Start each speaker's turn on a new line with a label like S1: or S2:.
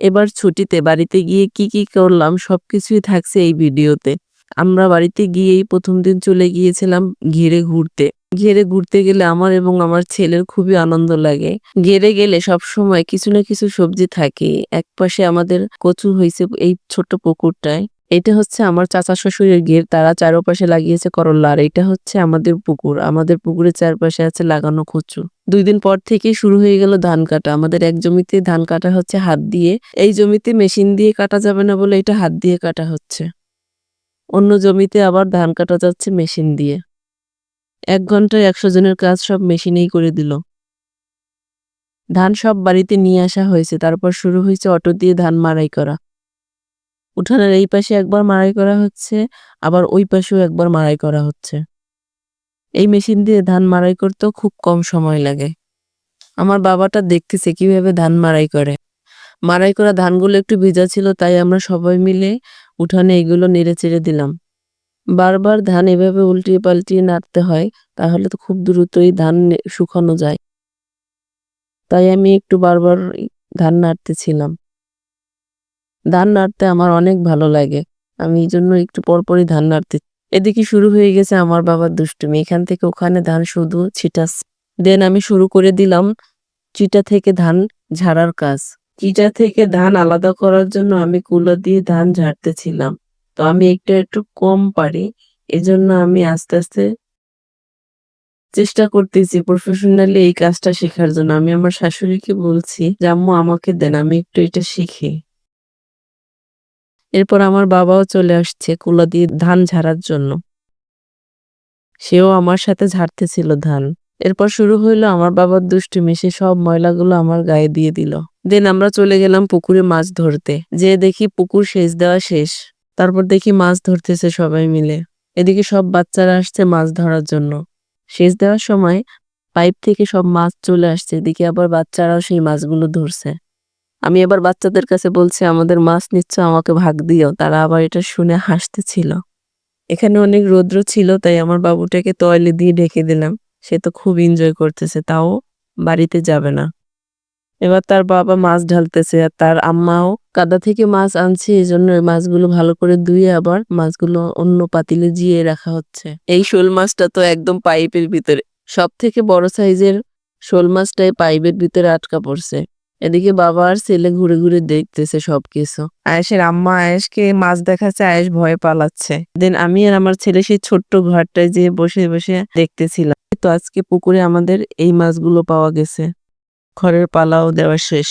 S1: এবার ছুটিতে বাড়িতে গিয়ে কি করলাম সবকিছুই থাকছে এই ভিডিওতে। আমরা বাড়িতে গিয়েই ১ম দিন চলে গিয়েছিলাম ঘিরে ঘুরতে। ঘিরে ঘুরতে গেলে আমার এবং আমার ছেলের খুবই আনন্দ লাগে। ঘিরে গেলে সবসময় কিছু না কিছু সবজি থাকেই। একপাশে আমাদের কচু হইছে এই ছোট্ট পুকুরটায়। এটা হচ্ছে আমার চাচা শ্বশুরের ঘের, তারা চারপাশে লাগিয়েছে করল্লা। আর এটা হচ্ছে আমাদের পুকুর। আমাদের পুকুরের চারপাশে আছে লাগানো কচু। ২ দিন পর থেকেই শুরু হয়ে গেল ধান কাটা। আমাদের এক জমিতে ধান কাটা হচ্ছে হাত দিয়ে। এই জমিতে মেশিন দিয়ে কাটা যাবে না বলে এটা হাত দিয়ে কাটা হচ্ছে। অন্য জমিতে আবার ধান কাটা যাচ্ছে মেশিন দিয়ে। ১ ঘন্টায় ১০০ জনের কাজ সব মেশিনেই করে দিল। ধান সব বাড়িতে নিয়ে আসা হয়েছে। তারপর শুরু হয়েছে অটো দিয়ে ধান মাড়াই করা। উঠানের এই পাশে একবার মাড়াই করা হচ্ছে, আবার ওই পাশেও একবার মাড়াই করা হচ্ছে। এই মেশিন দিয়ে ধান মাড়াই করতেও খুব কম সময় লাগে। আমার বাবাটা দেখতেছে কিভাবে ধান মাড়াই করে। মাড়াই করা ধানগুলো একটু ভিজা ছিল, তাই আমরা সবাই মিলে উঠানে এগুলো নেড়েচেড়ে দিলাম। বারবার ধান এভাবে উল্টিয়ে পাল্টিয়ে নাড়তে হয়, তাহলে তো খুব দ্রুতই ধান শুকানো যায়। তাই আমি একটু বারবার ধান নাড়তেছিলাম। ধান নাড়তে আমার অনেক ভালো লাগে। আমি এইজন্য একটু পরপরই ধান নাড়তে। এদিকে শুরু হয়ে গেছে আমার বাবার দুষ্টুমি। এখান থেকে ওখানে ধান শুধু ছিটাচ্ছে। আমি শুরু করে দিলাম চিটা থেকে ধান ঝাড়ার কাজ। চিটা থেকে ধান আলাদা করার জন্য আমি কুলা দিয়ে ধান ঝাড়তেছিলাম। তো আমি একটু কম পারি। এজন্য আমি আস্তে, আস্তে চেষ্টা করতেছি প্রফেশনালি এই কাজটা শেখার জন্য। আমি আমার শাশুড়িকে বলছি যে, "আম্মু আমাকে দেন, আমি একটু এটা শিখি।" এরপর আমার বাবাও চলে আসছে কুলা দিয়ে ধান ঝাড়ার জন্য। সেও আমার সাথে ঝাড়তেছিল ধান। এরপর শুরু হইল আমার বাবার দুষ্টুমি। সে সব ময়লাগুলো আমার গায়ে দিয়ে দিল। আমরা চলে গেলাম পুকুরে মাছ ধরতে। যেয়ে দেখি পুকুর সেচ দেওয়া শেষ। তারপর দেখি মাছ ধরতেছে সবাই মিলে। এদিকে সব বাচ্চারা আসছে মাছ ধরার জন্য। সেচ দেওয়ার সময় পাইপ থেকে সব মাছ চলে আসছে। এদিকে আবার বাচ্চারাও সেই মাছগুলো ধরছে। আমি এবার বাচ্চাদের কাছে বলছি, "আমাদের মাছ নিচ্ছ, আমাকে ভাগ দিও।" তারা আবার এটা শুনে হাসতেছিল। এখানে অনেক রৌদ্র ছিল, তাই আমার বাবুটাকে তোয়ালে দিয়ে ঢেকে দিলাম। সে তো খুব এনজয় করতেছে, তাও বাড়িতে যাবে না। এবার তার বাবা মাছ ঢালতেছে আর তার আম্মাও কাদা থেকে মাছ আনছে, এজন্য ওই মাছগুলো ভালো করে ধুয়ে আবার মাছগুলো অন্য পাতিলে জিয়ে রাখা হচ্ছে। এই শোল মাছটা তো একদম পাইপের ভিতরে। সবথেকে বড় সাইজের শোল মাছটাই পাইপের ভিতরে আটকা পড়ছে। এদিকে বাবা আর ছেলে ঘুরে ঘুরে দেখতেছে সবকিছু। আয়েশের আম্মা আয়েশকে মাছ দেখাচ্ছে, আয়েশ ভয়ে পালাচ্ছে। আমি আর আমার ছেলে সেই ছোট্ট ঘরটায় যেয়ে বসে বসে দেখতেছিলাম। তো আজকে পুকুরে আমাদের এই মাছগুলো পাওয়া গেছে। খড়ের পালাও দেওয়া শেষ।